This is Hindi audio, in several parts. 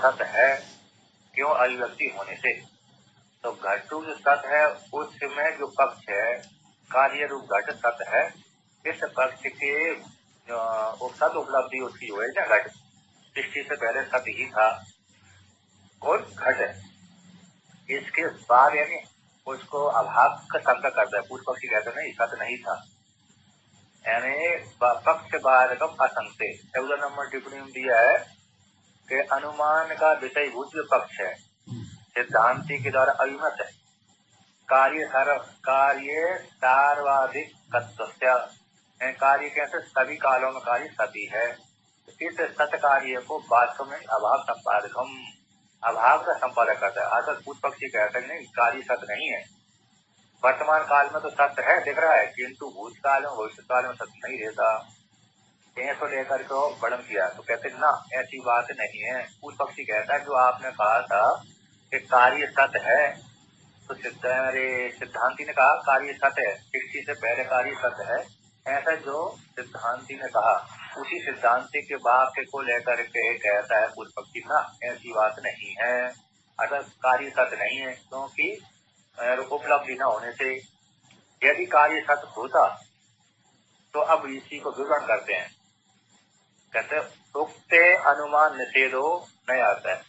सत है। क्यों? अभिव्यक्ति होने से। तो घट रूप जो सत है उसमें जो पक्ष है कार्य रूप घट सत है, इस पक्ष के सत उपलब्धि उसकी जो है ना घट सृष्टि से पहले सत ही था और घट इसके बाद यानी उसको अभाव का शब्द करता है। पूर्व पक्षी कहते नहीं सत नहीं था, यानी पक्ष बाधकम असंशय। 14 नंबर टिप्पणी में दिया है कि अनुमान का विषयभूत जो पक्ष है सिद्धांति के द्वारा अभिमत है कार्य सार्वाधिक कार्य कैसे सभी कालों में कार्य सती है। इस सत कार्य को वास्तव में अभाव संपादकम अभाव का संपादक करता है। अर्थात पूर्व पक्षी कहते नहीं कार्य सत नहीं है। वर्तमान काल में तो सत्य है दिख रहा है, किंतु भूतकाल में भविष्य काल में सत्य नहीं रहता। ऐसा लेकर के वर्णन किया तो कहते ना ऐसी बात नहीं है। पूर्व पक्षी कहता है जो आपने कहा था कि कार्य सत्य है, तो सिद्धांति ने कहा कार्य सत्य है, सृष्टि से पहले कार्य सत्य है, ऐसा जो सिद्धांति ने कहा उसी सिद्धांति के वाक्य को लेकर के कहता है पूर्व पक्षी ना ऐसी बात नहीं है। अर्थात कार्य सत्य नहीं है क्योंकि उपलब्धि न होने से। यदि कार्य सत्य होता तो अब इसी को विवरण करते हैं। कहते उक्त अनुमान निषेधो नहीं आता है।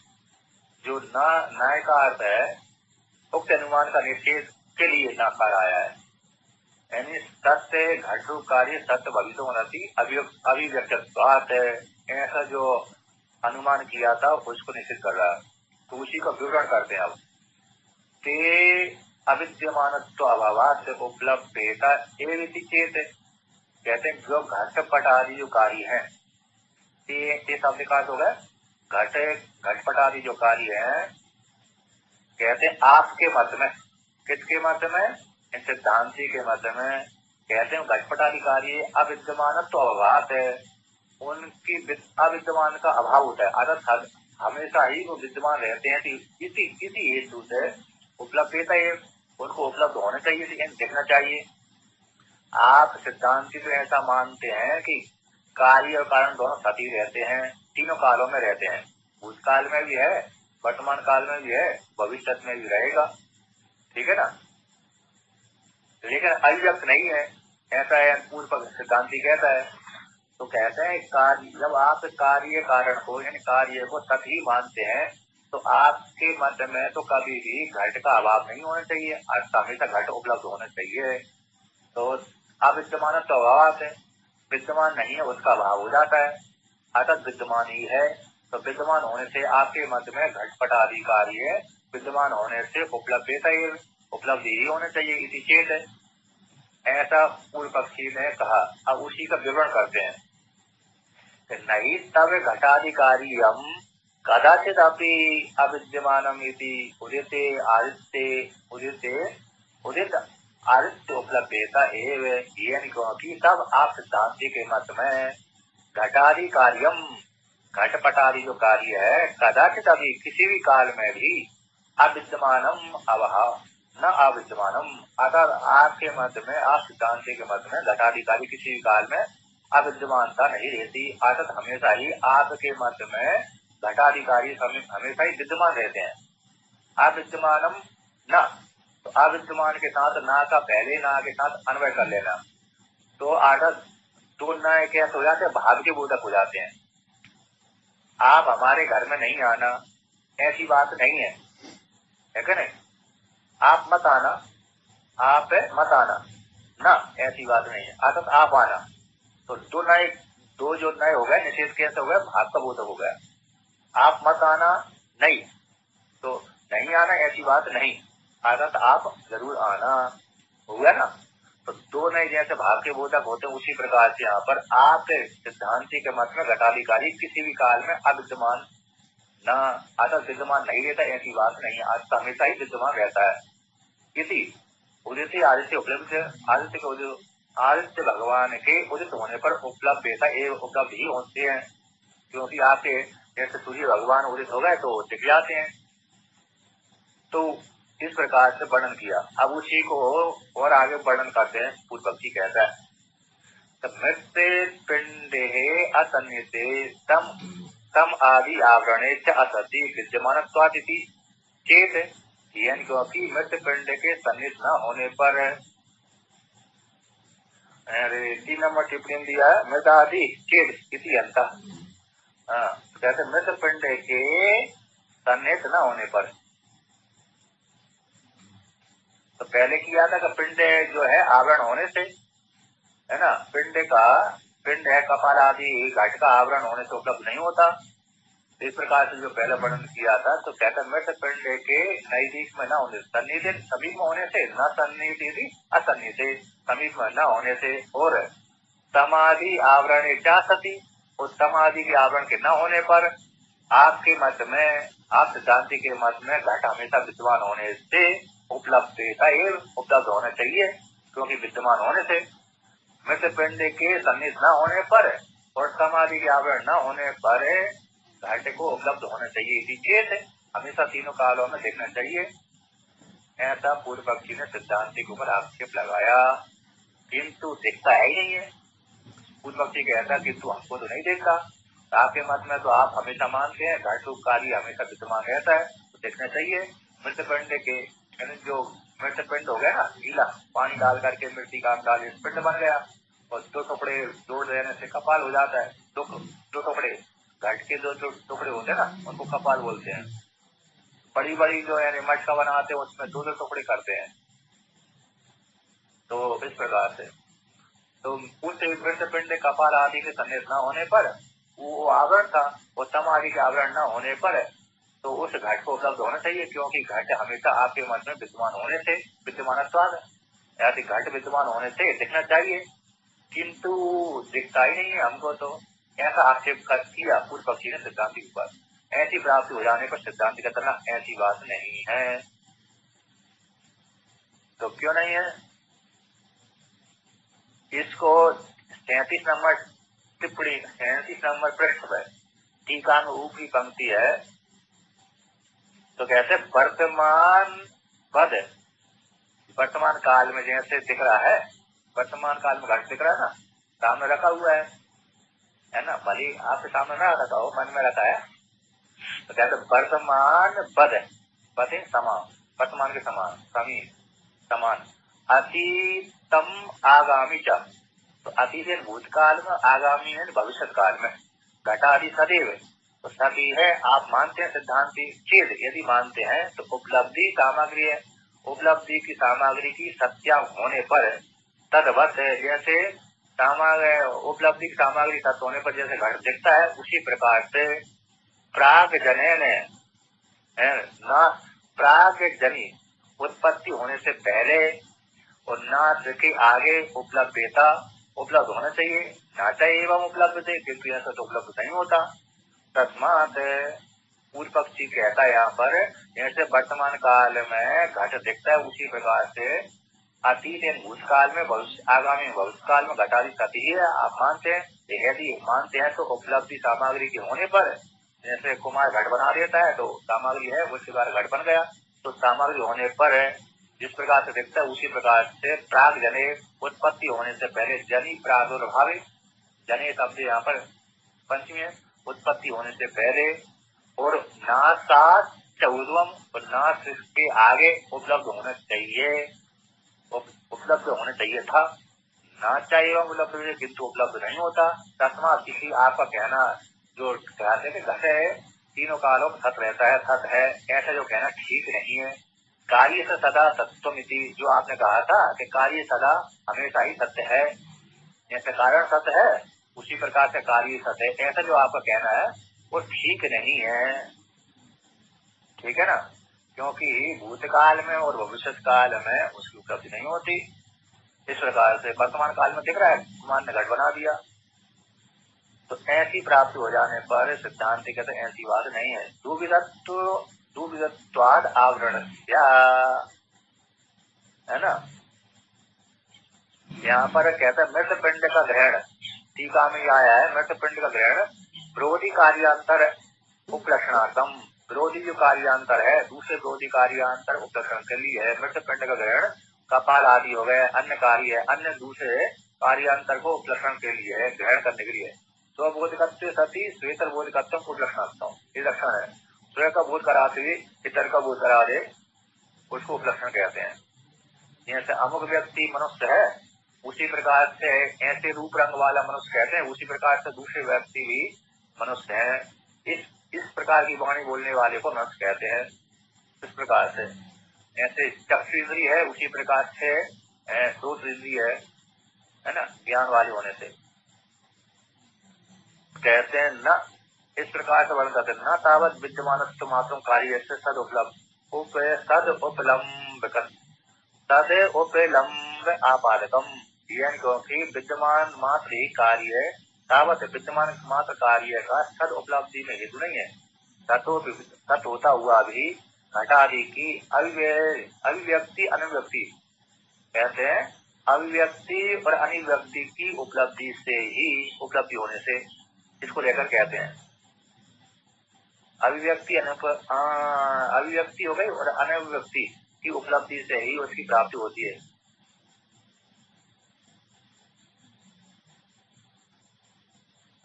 जो न्याय का अर्थ है उक्त अनुमान का निषेध के लिए नकार आया है, यानी सत्य घट रूप कार्य सत्य भविष्य होती अभिव्यक्त है, ऐसा जो अनुमान किया था उसको निषेध कर रहा है। तो उसी का विवरण करते हैं। अब ते अविद्यमानत्व अभावात उपलब्धता एवं चेत, कहते हैं जो घटपट आदि जो कार्य है ये शब्द का अर्थ होगा घटपट आदि जो कार्य है, कहते हैं आपके मत में, किसके मत में? सिद्धांति के मत में कहते हैं घटपट आदि कार्य अविद्यमानत्व अभावात है, उनकी अविद्यमान का अभाव होता है। अर्थात हमेशा ही वो विद्यमान रहते हैं। इसी हेतु से उपलब्धता है, उनको उपलब्ध होना चाहिए लेकिन देखना चाहिए। आप सिद्धांति तो ऐसा मानते हैं कि कार्य और कारण दोनों सती रहते हैं, तीनों कालों में रहते हैं, भूतकाल में भी है, वर्तमान काल में भी है, भविष्य में भी रहेगा, ठीक है ना। लेकिन अभिव्यक्त नहीं है, ऐसा है पूर्व सिद्धांति कहता है। तो कहते हैं कार्य जब आप कार्य कारण को यानी कार्य को सत ही मानते हैं तो आपके मत में तो कभी भी घट का अभाव नहीं होना चाहिए, हमेशा घट उपलब्ध होना चाहिए। तो अविद्यमान तो अभाव है, विद्यमान नहीं है उसका अभाव हो जाता है, अर्थात विद्यमान ही है। तो विद्यमान होने से आपके मत में घटपट आदि कार्य विद्यमान होने से उपलब्धि ही होना चाहिए, इसी चेत है, ऐसा पूर्व पक्षी ने कहा। अब उसी का विवरण करते हैं। नहीं तब घटाधिकारियम कदाचित अपि अविद्यमानम इति उदित आदित्य उपलब्धता एवं क्योंकि तब आप सिद्धांति के मत में घटाधिकारियम घटपटादि जो कार्य है कदाचित अभी किसी भी काल में भी अविद्यमानम अभाव न अविद्यमानम, अगर आपके मत में आप सिद्धांति के मत में घटाधिकारी किसी भी काल में अविद्यमानता नहीं रहती, अर्थात हमेशा ही आपके मत में घटाधिकारी हमेशा ही विद्यमान रहते हैं। अविद्यमानम न, तो अविद्यमान के साथ ना का पहले ना के साथ अन्वय कर लेना, तो अर्थात दो ना कैसे हो जाते हैं, भाग्य बोधक हो जाते हैं। आप हमारे घर में नहीं आना ऐसी बात नहीं है क्या नहीं? आप मत आना, आप मत आना ना ऐसी बात नहीं है, अर्थात आप आना। तो दो जो नए हो गए निषेध कैसे हो गया, भाग का बोधक हो गया। आप मत आना नहीं, तो नहीं आना ऐसी बात नहीं, अर्थात आप जरूर आना, हो गया ना। तो दो नए जैसे भाग के बोधक होते हैं उसी प्रकार से यहाँ पर आप सिद्धांति के मत में घटाधिकारी किसी भी काल में अविद्यमान न, अर्थात विद्यमान नहीं रहता ऐसी बात नहीं है, अर्थात हमेशा ही विद्यमान रहता है। इसी उदित आदित्य उपलब्ध आदित्य भगवान के उदित होने पर उपलब्धता एवं उपलब्ध ही होते हैं, क्योंकि आपके जैसे सूर्य भगवान उदित हो गए तो दिख जाते हैं। तो इस प्रकार से वर्णन किया। अब उसी को और आगे वर्णन करते हैं। पूर्व पक्षी कहता है मृत्य पिंडे असन्निते तम तम आदि आवरणे च असति विद्यमानत्वादिति चेत, यानी क्योंकि मृत पिंड के सन्निध न होने पर, 3 नंबर टिप्पणी दिया है मृदादि चेत इति अंतः। कहते मृत पिंड के सन्निध न होने पर, तो पहले किया था कि पिंड जो है आवरण होने से, है ना, पिंड है कपाल आदि घट का आवरण होने से उपलब्ध नहीं होता। इस प्रकार से जो पहले वर्णन किया था, तो कहता मृत पिंड के नजदीक में न होने, सन्निधि समीप में होने से, न सन्निधि असन्निधि समीप में न होने से, और समाधि आवरण क्या सती, उस समाधि के आवरण के न होने पर आपके मत में, आप सिद्धांति के मत में घट हमेशा विद्यमान होने से उपलब्ध होना चाहिए, क्योंकि विद्यमान होने से मृत पिंड के सन्निध न होने पर और समाधि के आवरण न होने पर घट को उपलब्ध होना चाहिए। इसी हमेशा तीनों कालों में देखना चाहिए। ऐसा पूर्व पक्षी ने सिद्धांति के ऊपर आक्षेप लगाया, किंतु दिखता है ही नहीं है। पूर्व पक्षी कहता किंतु हमको तो नहीं देखता, आपके मत में तो आप हमेशा मानते हैं घट रूप कार्य हमेशा विद्यमान रहता है, तो देखना चाहिए। मृत पिंड के जो मृत पिंड हो गया ना, गीला पानी डाल करके मिट्टी का डाल पिंड बन गया, और 2 टुकड़े जोड़ देने से कपाल हो जाता है। 2 टुकड़े घट के जो टुकड़े होते हैं ना, उनको कपाल बोलते हैं। बड़ी बड़ी जो है मटका बनाते हैं, उसमें 2 टुकड़े करते हैं। तो इस प्रकार से तो उस मृत पिंड कपाल आदि के सन्निध न होने पर वो आवरण था, वो समाधि के आवरण न होने पर तो उस घट को उपलब्ध होना चाहिए, क्योंकि घट हमेशा आपके मन में विद्यमान होने से, विद्यमानत्वाद यदि घट विद्यमान होने से दिखना चाहिए, किंतु दिखता ही नहीं है हमको, तो ऐसा आक्षेप किया पूर्व पक्षी ने सिद्धांति के ऊपर। ऐसी प्राप्ति हो जाने पर सिद्धांति का कहना ऐसी बात नहीं है। तो क्यों नहीं है? इसको 37 नंबर टिप्पणी, 37 नंबर पृष्ठ पर टीका में ऊपरी पंक्ति है, तो कहते वर्तमान पद, वर्तमान काल में जैसे दिख रहा है, वर्तमान काल में घट दिख रहा है ना, सामने रखा हुआ है ना, भले आपके सामने ना रखा हो, मन में रखा है, तो कहते वर्तमान पद, पद समान, वर्तमान के समान, समान, अतीतम आगामी च, तो अतीत है भूतकाल में, आगामी है भविष्य काल में, घटादि सदैव, तो सभी है आप मानते हैं सिद्धांति। चेत यदि मानते हैं तो उपलब्धि सामग्री है, उपलब्धि की सामग्री की सत्या होने पर तदवत है, जैसे उपलब्धि की सामग्री सत्य होने पर जैसे घट दिखता है, उसी प्रकार से प्राग जनन न प्राग जनी उत्पत्ति होने से पहले और नाथ के आगे उपलब्ध होना चाहिए, नाचा एवं उपलब्ध थे, क्योंकि ऐसा तो उपलब्ध नहीं होता। तस्मात पूर्व पक्षी कहता है यहाँ पर, जैसे वर्तमान काल में घट दिखता है, उसी प्रकार से अतीत भूतकाल में, भविष्य आगामी भविष्य काल में घटादि सती है आप मानते हैं। यदि मानते हैं तो उपलब्धि सामग्री के होने पर, जैसे कुमार घट बना देता है तो सामग्री है उसी बार घट बन गया, तो सामग्री होने पर जिस प्रकार से दिखता है उसी प्रकार से प्राग जने उत्पत्ति होने से पहले, जनी प्रादुर्भावी, जने शब्द यहाँ पर पंचमी है, उत्पत्ति होने से पहले, और नासात चौदवम, और नास के आगे उपलब्ध होना चाहिए था, ना चाहिए उपलब्ध है, किंतु उपलब्ध नहीं होता। तस्मा किसी आपका कहना जो कहते हैं घट है तीनों कालों में सत रहता है, सत है, ऐसा जो कहना ठीक नहीं है। कार्य से सदा सत्वमिति, जो आपने कहा था कि कार्य सदा हमेशा ही सत्य है, जैसे कारण सत्य है उसी प्रकार से कार्य सत्य है, ऐसा जो आपका कहना है वो ठीक नहीं है, ठीक है ना, क्योंकि भूतकाल में और भविष्य काल में उसकी उपलब्धि नहीं होती। इस प्रकार से वर्तमान काल में दिख रहा है, कुमार ने घट बना दिया, तो ऐसी प्राप्ति हो जाने पर सिद्धांत कहते हैं ऐसी बात नहीं है। दुविधत्वाद आवरण है ना, यहाँ पर कहता है मृत पिंड का ग्रहण, टीका में आया है मृत पिंड का ग्रहण विरोधी कार्यांतर उपलक्षणार्थम, विरोधी जो कार्यांतर है दूसरे विरोधी कार्यांतर उपलक्षण के लिए है। मृत पिंड का ग्रहण कपाल आदि हो गए, अन्य कार्य है, अन्य दूसरे कार्यांतर को उपलक्षण के लिए है, ग्रहण करने के लिए। स्वबोधकत्व सती स्वेतर बोधकत्व उपलक्षणार्थम, ये लक्षण है। स्वयं का बोध कराते हुए इतर का बोध करा दे, उसको उपलक्षण कहते हैं। जैसे अमुक व्यक्ति मनुष्य है, उसी प्रकार से ऐसे रूप रंग वाला मनुष्य कहते हैं, उसी प्रकार से दूसरे व्यक्ति भी मनुष्य है। इस प्रकार की वाणी बोलने वाले को मनुष्य कहते हैं। इस प्रकार से ऐसे चक्षु इंद्रिय है, उसी प्रकार से श्रोत इंद्रिय है ना, ज्ञान वाले होने से कहते हैं। न इस प्रकार से वर्णन करते हैं, न तावत विद्यमानत्व मात्रम कार्य से सद उपलम्ब आपादकम, क्योंकि विद्यमान मात्र ही कार्य है, तावत विद्यमान मात्र कार्य का सद उपलब्धि में हेतु नहीं है। सत होता हुआ भी घटादि की अभिव्यक्ति अनिव्यक्ति कहते हैं। अभिव्यक्ति और अनिव्यक्ति की उपलब्धि से ही, उपलब्धि होने से इसको लेकर कहते हैं। अभिव्यक्ति हो गई और अनिव्यक्ति की उपलब्धि से ही उसकी प्राप्ति होती है।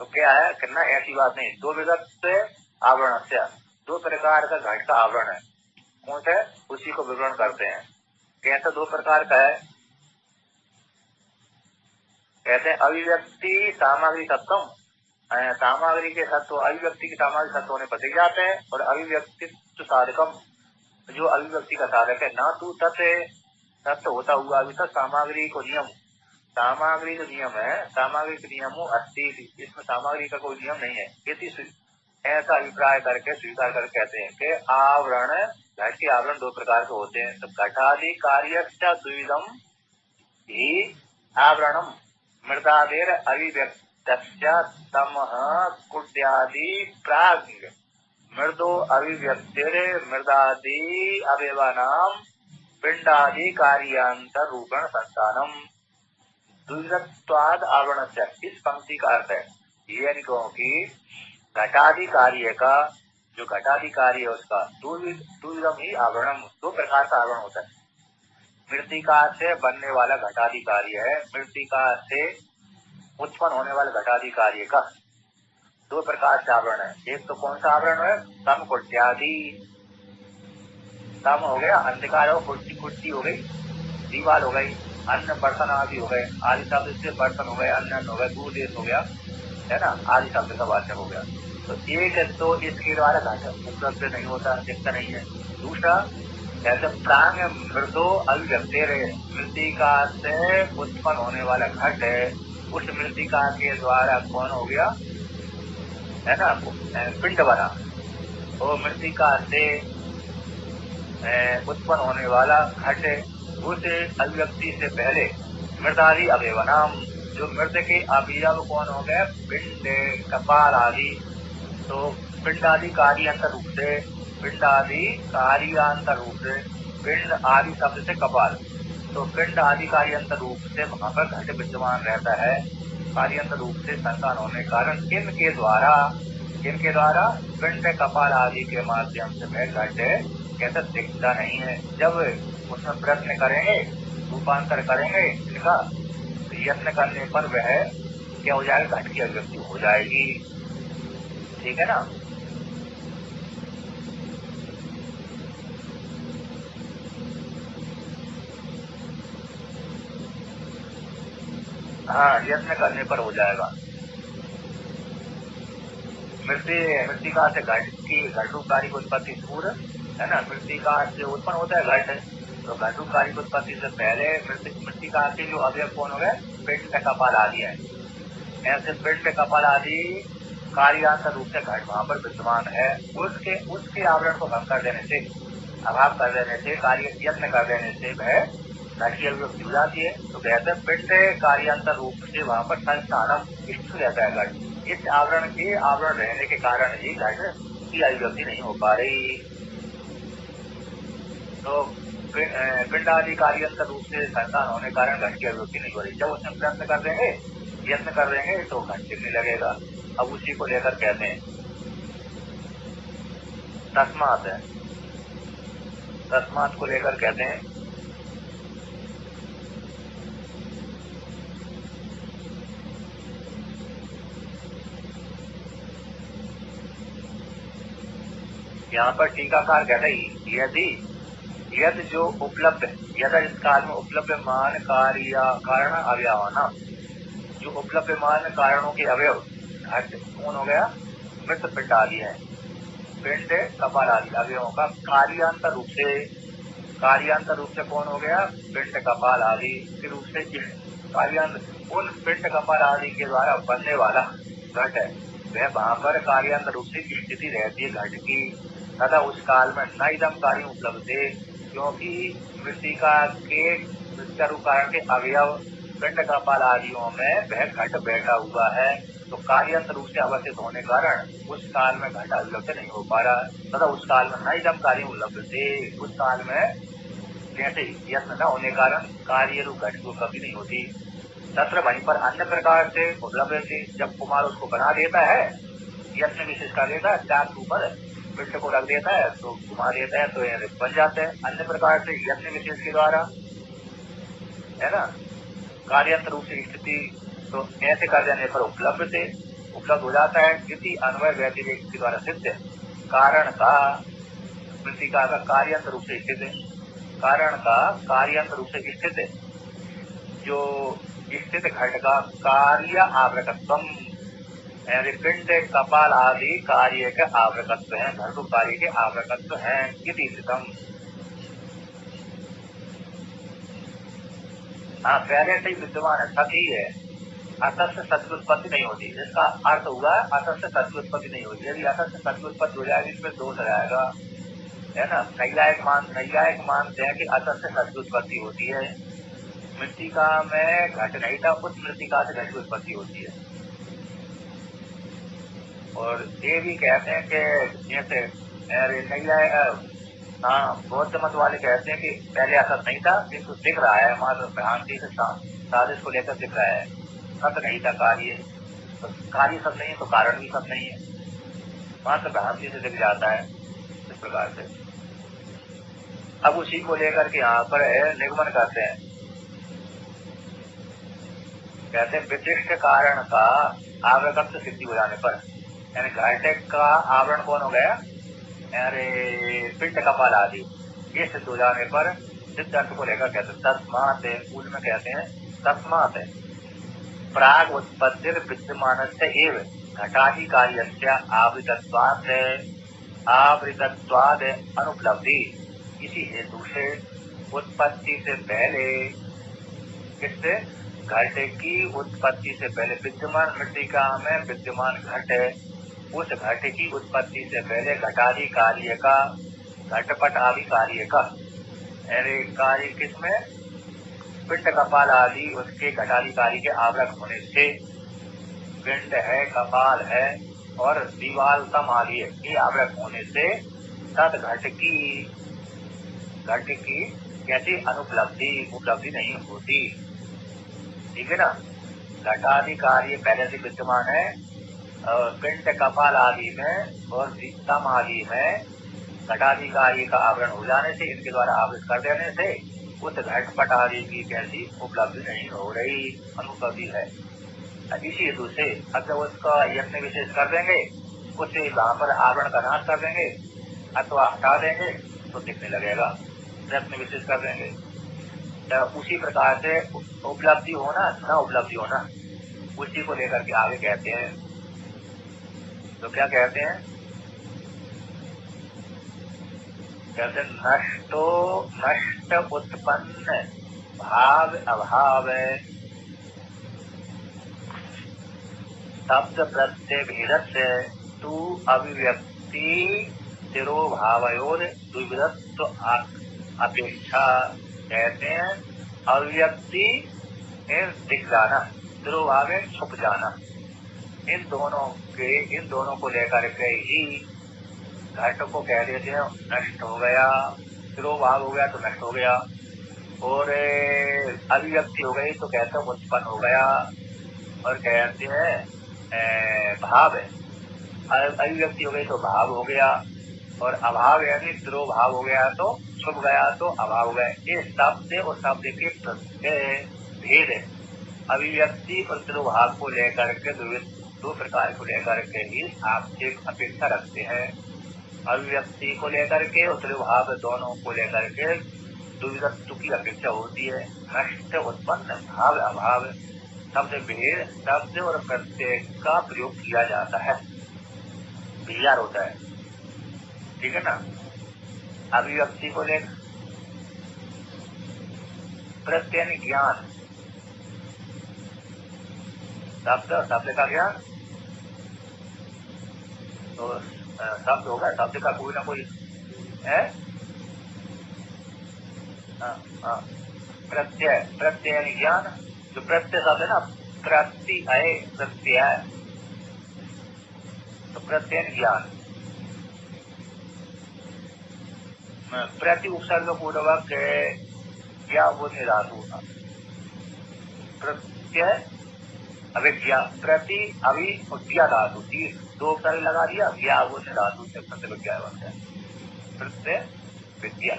तो क्या है करना, ऐसी बात नहीं। दो विगत आवरण से, दो प्रकार का घट का आवरण है, कौन सा, उसी को विवरण करते हैं। कैसा दो प्रकार का है, कहते हैं अभिव्यक्ति सामग्री सत्वम, सामग्री के सत्व, अभिव्यक्ति के सामग्री सत्व होने पर जाते हैं, और अभिव्यक्तित्व साधकम, जो अभिव्यक्ति का साधक है। ना तू तत्व होता हुआ अभी तक सामग्री को नियम, सामग्री जो नियम है, सामग्री के नियमों अस्ति, इसमें सामग्री का कोई नियम नहीं है। यदि ऐसा अभिप्राय करके स्वीकार करके कहते हैं कि आवरण, घट के आवरण दो प्रकार के होते हैं। तो घटादि कार्य द्विविधम ही आवरणम, मृदादेर अभिव्यक्त तमः कुट्यादि प्राग, मृदो अभिव्यक्तिर मृदादि अवयवानाम पिंडादि कार्यांतर रूपण संस्थानम द्विविधत्वाद आवरण से। इस पंक्ति का अर्थ है ये, क्योंकि घटादि कार्य का, जो घटादि कार्य है उसका द्विविधम ही आवरणम, दो प्रकार का आवरण होता है। मृत्तिका से बनने वाला घटादि कार्य है, मृत्तिका से उत्पन्न होने वाले घटादि कार्य का दो प्रकार से आवरण है। एक तो कौन सा आवरण है, तम कुट्यादि, तम हो गया अंधकार, हो कुट्टी हो गई, दीवार हो गई, अन्य बर्तन आदि हो गए, आदि शब्द से बर्तन हो गए, अन्न हो गए, दूध देश हो गया, है ना, आदि शब्द का वाचक हो गया। तो एक तो इसके द्वारा घट उपलब्ध नहीं होता, दिखता नहीं है। दूसरा ऐसे प्रांग मृदो अभिव्यक्ति रहे, मृत्तिका से उत्पन्न होने वाला घट है, उस मृत्तिका के द्वारा कौन हो गया, है ना, पिंड बना। वो मृत्तिका से उत्पन्न होने वाला घट, उस अभिव्यक्ति से पहले मृदादि अवयवनाम, जो मृत के अवयव कौन हो गए, पिंड, कपाल आदि। तो पिंडादि कार्यांतर रूप से, पिंडादि कार्यांतर रूप से, पिंड आदि शब्द से कपाल, तो पिंड आदि कार्यांतर रूप से वहां पर घट विद्यमान रहता है। कार्यांतर रूप से संतान होने के कारण इनके द्वारा पिंड, कपाल आदि के माध्यम से वह घट कैसे दिखता नहीं है। जब उसमें प्रश्न करेंगे, रूपांतर करेंगे इनका, यत्न करने पर वह क्या हो जाएगा, घट की अभिव्यक्ति हो जाएगी। ठीक है ना। हाँ, यत्न करने पर हो जाएगा। मृत्तिका से घट की घटरूपकारी उत्पत्ति सूर्य है ना, मृत्तिका से उत्पन्न होता है घट, तो घटरूपकारी उत्पत्ति से पहले मृत्तिका के जो अवयव कौन हो गए, पिंड, कपाल आदि है। ऐसे पिंड, कपाल आदि कार्यांतर रूप से घट वहां पर विद्यमान है। उसके आवरण को भंग कर देने से, अभाव कर देने से, कार्य यत्न कर देने से वह घट की अभिव्यक्ति हो जाती है। तो कहते हैं पिंड कार्यांतर रूप से वहां पर संस्थानम स्थित रहता है घट। इस आवरण के आवरण रहने के कारण ही घट की अभिव्यक्ति नहीं हो पा रही। तो पिंड आदि कार्यांतर रूप से संतान होने के कारण घट की अभिव्यक्ति नहीं हो रही। जब उसमें प्रयत्न कर देंगे, यत्न कर देंगे तो घट दिखने लगेगा। अब उसी को लेकर कहते हैं तस्मात है, तस्मात को लेकर कहते हैं यहाँ पर टीकाकार कहते हैं यदि यद जो उपलब्ध यदा इस काल में उपलब्ध मान कार्य कारण अवयव ना, जो उपलब्ध मान कारणों के अवयव घट कौन हो गया, मृत पिंड आदि है, पिंड कपाल आदि अवयवों का कार्यांतर रूप से कौन हो गया, पिंड कपाल आदि के रूप से कार्यांतर उन पिंड कपाल आदि के द्वारा बनने वाला घट है, वह वहां पर कार्यांतर रूप से स्थिति रहती है घट की। तथा उस काल में न इदम कार्य उपलब्ध है, क्योंकि मृतिका के मृत्यु कारण के अवयव पिंड कपाल आदियों में वह घट बैठा हुआ है, तो कार्यांतर रूप से अवस्थित होने कारण उस काल में घट उपलब्ध नहीं हो पा रहा, तथा उस काल में न इदम कार्य उपलब्ध थे, उस काल में जैसे यत्न न होने कारण कार्य रूप घट की उपलब्धि नहीं होती। तत्र वहीं पर अन्य प्रकार से उपलब्ध थी, जब कुमार उसको बना देता है, यत्न विशेष कर देता है, चार के ऊपर पिंड को रख देता है तो घुमा देता है तो यह बन जाता है। अन्य प्रकार से यत्न विशेष के द्वारा है ना कार्यांतर रूप से स्थिति, तो ऐसे कर देने पर उपलब्ध हो जाता है। किसी अन्वय व्यतिरेक के द्वारा सिद्ध कारण का मृतिका का कार्यांतर रूप से स्थित है, कारण का कार्यांतर रूप से स्थित है, जो स्थित घट का कार्य आवृतत्व पिंड कपाल आदि कार्य के आवृतत्व है, घटु कार्य के आवृतत्व है। हाँ, पहले से ही विद्यमान है, सती है, असत से सत्य उत्पत्ति नहीं होती। इसका अर्थ हुआ असत से सत्य उत्पत्ति नहीं होती। यदि असत से सत्य उत्पत्ति हो जाएगी इसमें दोष आ जाएगा, है ना। नैयायिक मानते हैं कि असत से सत्य उत्पत्ति होती है, मृतिका में घट नहीं था, उस मृतिका से घट की उत्पत्ति होती है। और ये भी कहते हैं कि जैसे बौद्ध मत वाले कहते हैं कि पहले असत नहीं था, किंतु दिख रहा है, मात्र भ्रांति से साजिश को लेकर दिख रहा है, सत्य नहीं था कार्य, तो कार्य सत्य नहीं है तो कारण भी सत्य नहीं है, मात्र भ्रांति से दिख जाता है इस प्रकार से। अब उसी को लेकर के यहाँ पर निगमन करते हैं, कहते हैं विशिष्ट कारण का आवरण सिद्धि हो जाने पर, यानी घट का आवरण कौन हो गया, अरे पिंड कपाल आदि, ये सिद्ध हो जाने पर सिद्ध अर्थ को लेकर कहते हैं तस्मात्, मूल में कहते हैं तस्मात् प्राग उत्पत्ति विद्यमान एव घटादि कार्यस्य आवृतत्वाद अनुपलब्धि, इसी हेतु से उत्पत्ति से पहले, किससे, घट की उत्पत्ति से पहले विद्यमान मृतिका में विद्यमान घट है, उस घट की उत्पत्ति से पहले घटादि कार्य का, घटपट आदि कार्य का, कार्य किसमें, पिंड कपाल आदि उसके घटादि कार्य के आवरण होने से, पिंड है, कपाल है और दीवाल तम आदि के आवरण होने से तद घट की कैसी उपलब्धि नहीं होती, ठीक है ना। घटादि कार्य पहले से विद्यमान है, पिंड कपाल आदि में और तम आदि में घटादि कार्य का आवरण हो जाने से, इनके द्वारा आवृत कर देने से उस घटपट आदि की कैसी उपलब्धि नहीं हो रही, अनुपलब्धि है। इसी हेतु से अगर उसका यत्न विशेष कर देंगे, उससे वहां पर आवरण का नाश कर देंगे अथवा हटा देंगे तो दिखने लगेगा, यत्न विशेष कर देंगे। तो उसी प्रकार से उपलब्धि होना न उपलब्धि होना, उसी को लेकर के आगे कहते हैं। तो क्या कहते हैं, कहते नष्ट उत्पन्न भाव अभाव शब्द प्रत्यय भेदस्य तु अभिव्यक्ति तिरोभावयोर द्विविधत्व अपेक्षा, कहते हैं अभिव्यक्ति दिख जाना, तिरोभाव छुप जाना, इन दोनों को लेकर के ही घट को कह देते हैं नष्ट हो गया, तिरोभाव हो गया तो नष्ट हो गया, और अभिव्यक्ति हो गई तो कहते हैं उत्पन्न हो गया, और कहते हैं भाव है, अभिव्यक्ति हो गई तो भाव हो गया, और अभाव यानी तिरोभाव हो गया तो छुप गया तो अभाव हो गया। ये शब्द और शब्द के भेद है, अभिव्यक्ति और तिरोभाव को लेकर के दो प्रकार को लेकर के ही आप एक अपेक्षा रखते हैं। अभिव्यक्ति को लेकर के और त्रिभाव दोनों को लेकर के द्विविधत्व की अपेक्षा होती है। नष्ट उत्पन्न भाव अभाव शब्द भेद शब्द और प्रत्यय का प्रयोग किया जाता है, विचार होता है, ठीक है ना। अभिव्यक्ति को लेकर प्रत्यय ज्ञान शब्द का ज्ञान तो शब्द होगा, शब्द का कोई ना कोई है। प्रत्यय ज्ञान जो प्रत्यय शब्द है ना, प्रत्यय तो प्रत्यय ज्ञान प्रति उपसर्ग पूर्वक क्या वो धातु प्रत्यय अभिज्ञा प्रति अभी ज्ञा धातु दो उपसर्ग लगा दिया, ज्ञा वो धातु से प्रतिविज्ञा बनता है, प्रत्यय विद्या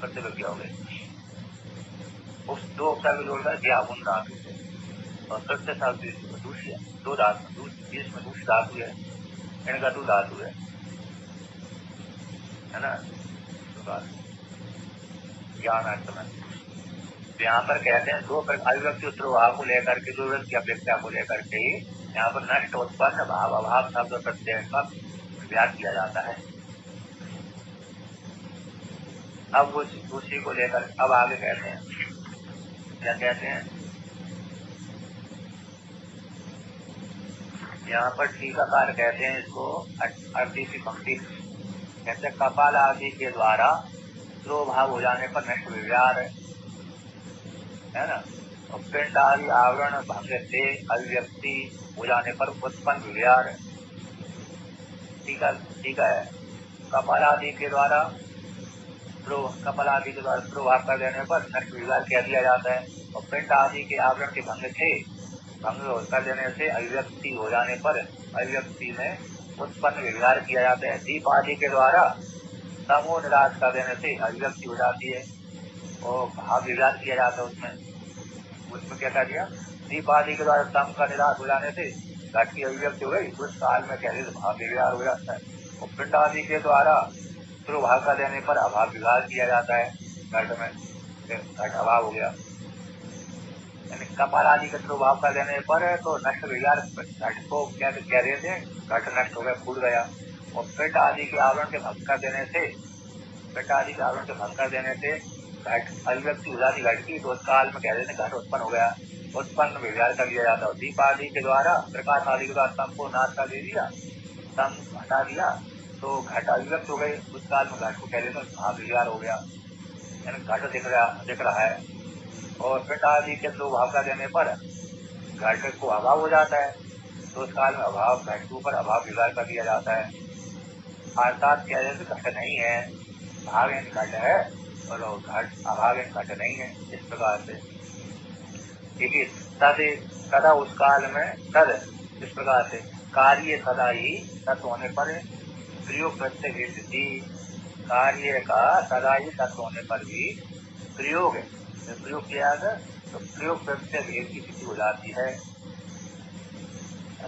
प्रतिविज्ञा हो गई। उस दो उपसर्ग जोड़कर ज्ञापन धातु से और प्रत्यय शब्द दूसरी दो धातु जिसमें दूसरी धातु है, इनका दो धातु है ना। ज्ञान अर्थ में यहाँ पर कहते हैं दो अभिव्यक्ति उत्तरभाव को लेकर के दो व्यक्ति अपेक्षा को लेकर के ही यहाँ पर नष्ट उत्पन्न भाव अभाव शब्द प्रत्यय का व्याख्या किया जाता है। अब उसी को लेकर अब आगे कहते हैं, क्या कहते हैं यहाँ पर टीकाकार कहते हैं इसको 38वीं पंक्ति कहते हैं कपाल आदि के द्वारा दो भाव हो जाने पर नष्ट विव्यार है ना, और पिंड आदि आवरण भंग से अभिव्यक्ति हो जाने पर उत्पन्न विव्यार। ठीक है। कपाल आदि के द्वारा प्रभाव कर देने पर नष्ट विव्यार कह दिया जाता है, और पिंड आदि के आवरण के भंग कर देने से अभिव्यक्ति हो जाने पर अभिव्यक्ति में उत्पन्न विव्यार किया जाता है। दीप आदि के द्वारा समूह निराश कर देने से अभिव्यक्ति हो जाती है और भाव विव्यार किया जाता है। उसमें क्या कर दिया, दीप आदि के द्वारा सम का निराश हो जाने से घट की अभिव्यक्ति हो गई, उस काल में कहते भाव विव्यार हो जाता है। और पिंड आदि के द्वारा भाव कर देने पर अभाव विव्यार किया जाता है, घट में घट अभाव हो गया। कपाल आदि के भाव कर देने पर तो नष्ट विव्यार घट को क्या कह रहे थे, घट नष्ट हो गया, फूट गया। और पिंड आदि के आवरण के भंग कर देने से घट अभिव्यक्ति हो जाती घट की, तो उस काल में कह देते घट उत्पन्न हो गया, उत्पन्न विव्यार कर लिया जाता है। दीप आदि के द्वारा प्रकाश आदि के द्वारा सम को नाश कर दे दिया, सम हटा दिया तो घट अभिव्यक्त हो गई, उस काल में घट को कह देते भाव विव्यार हो गया, यानी घट दिख रहा है। और पिंड आदि के दो भाव का देने पर घट को अभाव हो जाता है, तो उस काल में अभाव घट के ऊपर अभाव विव्यार कर दिया जाता है। अर्थात क्या है, घट नहीं है, भाव घट है और घट अभाव घट नहीं है। इस प्रकार से सदा उस काल में तद इस प्रकार से कार्य सदा ही तत्व होने पर प्रयोग प्रत्यय स्थिति, कार्य का सदा ही तत्व होने पर भी प्रयोग किया जाए तो प्रयोग प्रत्यय भेद की स्थिति हो जाती है।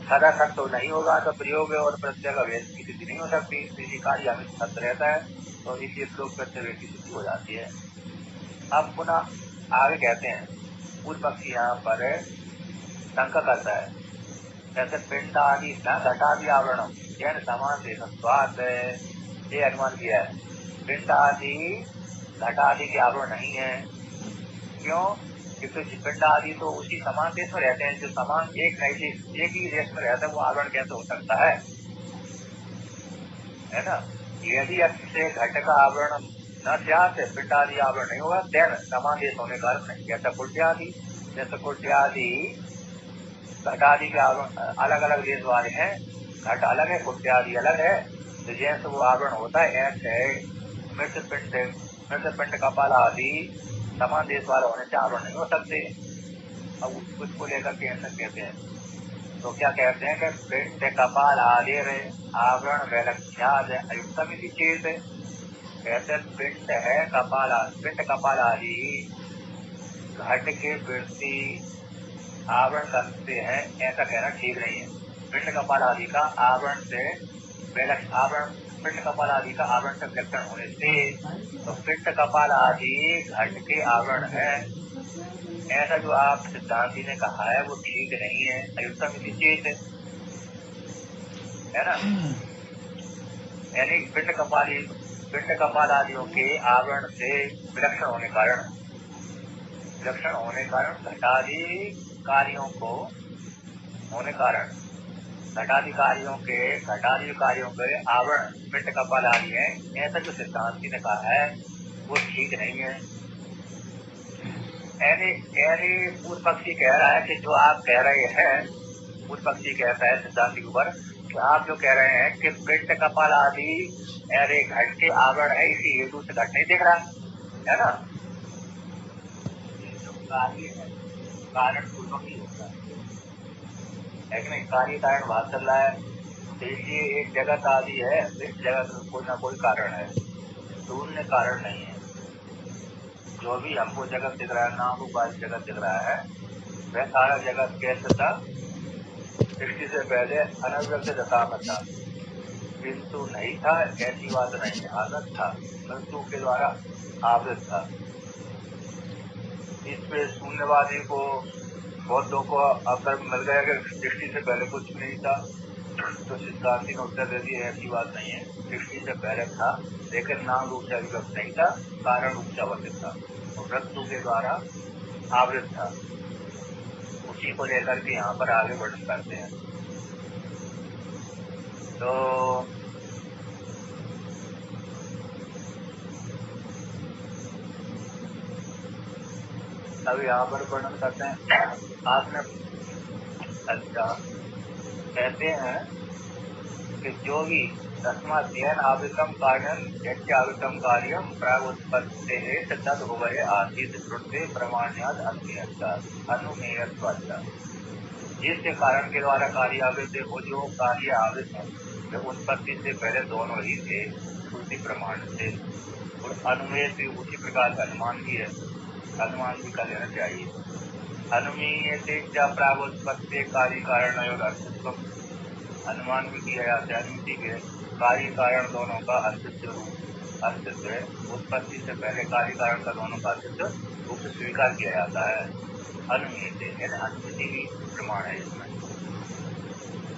सदा सत्य तो नहीं होगा तो प्रयोग और प्रत्यय का भेद की स्थिति नहीं हो सकती, इसी कार्य हमेशा सत्य रहता है, तो इसलिए प्रयोग प्रत्यय भेद की स्थिति हो जाती है। अब पुनः आगे कहते हैं, पूर्व पक्षी यहाँ पर शंका करता है, जैसे पिंड आदि घटादि आवरण जैन समान से स्वाद ये अनुमान किया है, पिंड आदि घटादि के आवरण नहीं है। क्यों? क्योंकि पिंड आदि तो उसी समान देश में रहते हैं, जो समान एक ही देश में रहता है, वो आवरण कैसे हो सकता है ना। यदि अच्छे घट का आवरण न चाहते पिंड आदि आवरण नहीं होगा, तेन समान देश होने का अर्थ नहीं। जैसे कुट्यादि घटादि के आवरण अलग अलग देश वाले हैं, घट अलग है, कुट्यादि अलग है, तो जैसे वो आवरण होता है ऐसे मृत पिंड कपाल आदि समान देश वाले होने से आवरण नहीं हो सकते। अब उसको लेकर के ऐसा कहते हैं, तो क्या कहते हैं कि पिंड कपाल आदि आवरण वैलक्ष्याद अयुक्तम चेत, कहते पिंड है पिंड कपाल आदि घट के वृत्ति आवरण करते हैं, ऐसा कहना ठीक नहीं है। पिंड कपाल आदि का आवरण से आवरण पिंड कपाल आदि का आवरण से विलक्षण होने से, तो पिंड कपाल आदि घट के आवरण है, ऐसा जो आप सिद्धांति ने कहा है वो ठीक नहीं है, अयुक्तम निश्चित है ना। यानी पिंड कपाल आदियों के आवरण से विलक्षण होने कारण घटादि कार्यों के आवरण पिंड कपाल आदि है, ऐसा जो सिद्धांति ने कहा है वो ठीक नहीं है। यानी पूर्व पक्षी कह रहा है कि जो आप कह रहे हैं, पूर्व पक्षी कहता है सिद्धांति के ऊपर कि आप जो कह रहे हैं कि पिंड कपाल आदि अरे घट के आवरण है, इसी हेतु से घट नहीं दिख रहा है ना। जो कार्य है कारण पूर्वक ही होता है कि नहीं, कार्य कारण भाग चल रहा है, तो इसलिए एक जगत आदि है, इस जगत में कोई ना कोई कारण है, शून्य कारण नहीं है। जो भी हमको जगत दिख रहा है, नाम रूपाधि जगत दिख रहा है, वह सारा जगत कैसे था, सृष्टि से पहले अनव्यक्त दशा में था, किंतु नहीं था ऐसी बात नहीं है, आदत था, मृत्यु के द्वारा आवृत था। इस पे शून्यवादी को बौद्धों को अवसर मिल गया कि सृष्टि से पहले कुछ नहीं था, तो सिद्धांति ने उत्तर दे दिया ऐसी बात नहीं है, सृष्टि से पहले था लेकिन नाम रूप से अभिव्यक्त नहीं था, कारण रूप से अवस्थित था और मृत्यु के द्वारा आवृत था। उसी को लेकर के यहाँ पर आगे वर्णन करते हैं। तो अब यहाँ पर वर्णन करते हैं। आपने अच्छा कहते हैं कि जो भी तस्माद्यन आवृतम कार्यम यज्ञावृतम कार्यम प्रागुत्पत्ते तद उभय आसीत श्रुते प्रमाण्याद अनुमेयत्वाच्च। जिसके कारण के द्वारा कार्य आवृत हो, जो कार्य आवृत है वे उत्पत्ति से पहले दोनों ही थे श्रुति प्रमाण से, और अनुमेय से उसी प्रकार का अनुमान भी है, अनुमान भी कर लेना चाहिए। अनुमीय से क्या प्रागुत्पत्ति कार्य कारण और अस्तित्व, अनुमान भी किया जाता है, अनुमति के कार्य कारण दोनों का अस्तित्व है, उत्पत्ति से पहले कार्य कारण का दोनों का अस्तित्व रूप से स्वीकार किया जाता है। अनुमीय से यानी अनुमति भी प्रमाण है इसमें।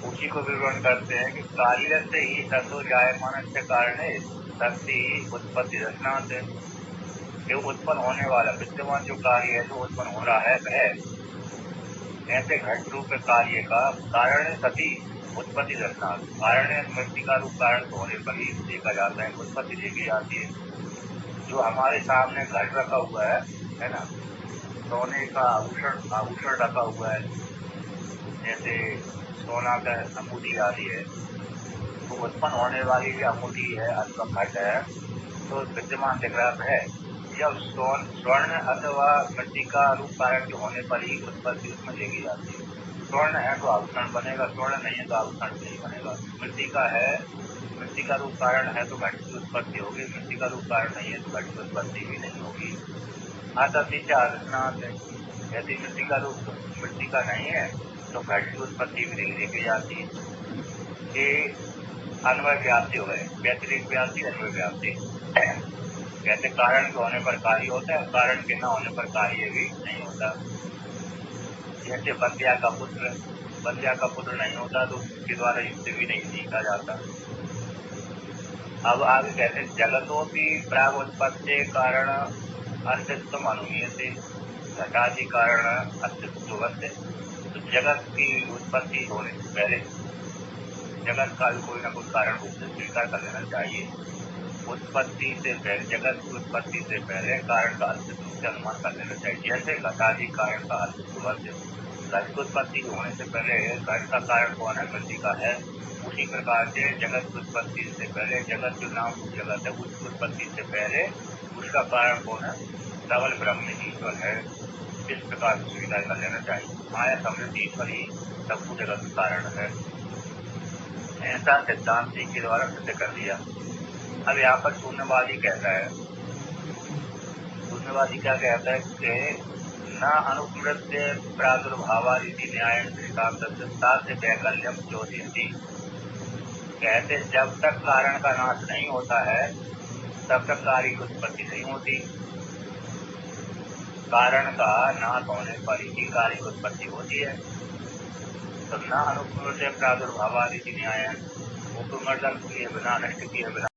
उसी को विवरण करते हैं कि कार्य से ही तत्व जायमान से कारण है, शक्ति उत्पत्ति रचना से, जो उत्पन्न होने वाला विद्यमान जो कार्य है, जो उत्पन्न हो रहा है वह ऐसे घट रूप कार्य का कारण सती उत्पत्ति रचना। कारण मृतिका रूप कारण होने पर ही देखा जाता है, उत्पत्ति देखी जाती है। जो हमारे सामने घट रखा हुआ है ना, सोने का आभूषण रखा हुआ है, जैसे सोना का अंगूठी आदि है, तो उत्पन्न होने वाली जो अंगूठी है अथवा घट है तो विद्यमान दिख रहा है। जब स्वर्ण अथवा मृतिका रूप कारण के होने पर ही उत्पत्ति उसमें देखी जाती है। स्वर्ण है तो आभूषण बनेगा, स्वर्ण नहीं है तो आभूषण नहीं बनेगा। मृतिका है, मृतिका रूप कारण है तो घट की उत्पत्ति होगी, मृतिका रूप कारण नहीं है तो घट की उत्पत्ति भी नहीं होगी। यदि मृतिका रूप मृतिका नहीं है तो घट की उत्पत्ति भी नहीं देखी जाती है। ये अन्वय व्याप्ति हो गए, व्यतिरिक्त व्याप्ति, अन्वय व्याप्ति। कहते कारण के होने पर कार्य होता है, कारण के न होने पर कार्य भी नहीं होता। जैसे बंध्या का पुत्र नहीं होता तो उसके द्वारा युक्त भी नहीं सीखा जाता। अब आगे कहते हैं जगतों की प्राग उत्पत्ति कारण अस्तित्व अनुमीय से, घटादि कारण अस्तित्व से। तो जगत की उत्पत्ति होने से पहले जगत का भी कोई न कोई कारण रूप से स्वीकार कर लेना चाहिए। उत्पत्ति से पहले, जगत की उत्पत्ति से पहले कारण का अस्तित्व से अनुमान कर लेना चाहिए। जैसे घटादि कारण का अस्तित्व से, घट की उत्पत्ति होने से पहले घट का कारण कौन है, मृतिका है। उसी प्रकार से जगत की उत्पत्ति से पहले, जगत जो नाम जगत है उसकी उत्पत्ति से पहले उसका कारण कौन है, केवल ब्रह्म ईश्वर है। इस प्रकार से स्वीकार कर लेना चाहिए। माया समृद्धि ईश्वर ही सब कुछ जगत का कारण है, ऐसा सिद्धांत के द्वारा सिद्ध कर दिया। अब यहाँ पर शून्यवादी कहता है, शून्यवादी क्या कहता है कि न अनुमृत्य प्रादुर्भावादिति न्याय दृष्टांत से वैकल्यम चोदयति। कहते जब तक कारण का नाश नहीं होता है तब तक कार्य की उत्पत्ति नहीं होती। कारण का नाश होने पर ही कार्य की उत्पत्ति होती है। तो न अनुपूर्ण से प्रादुर्भावादि न्याय उपमर्दन किए बिना, नष्ट किए बिना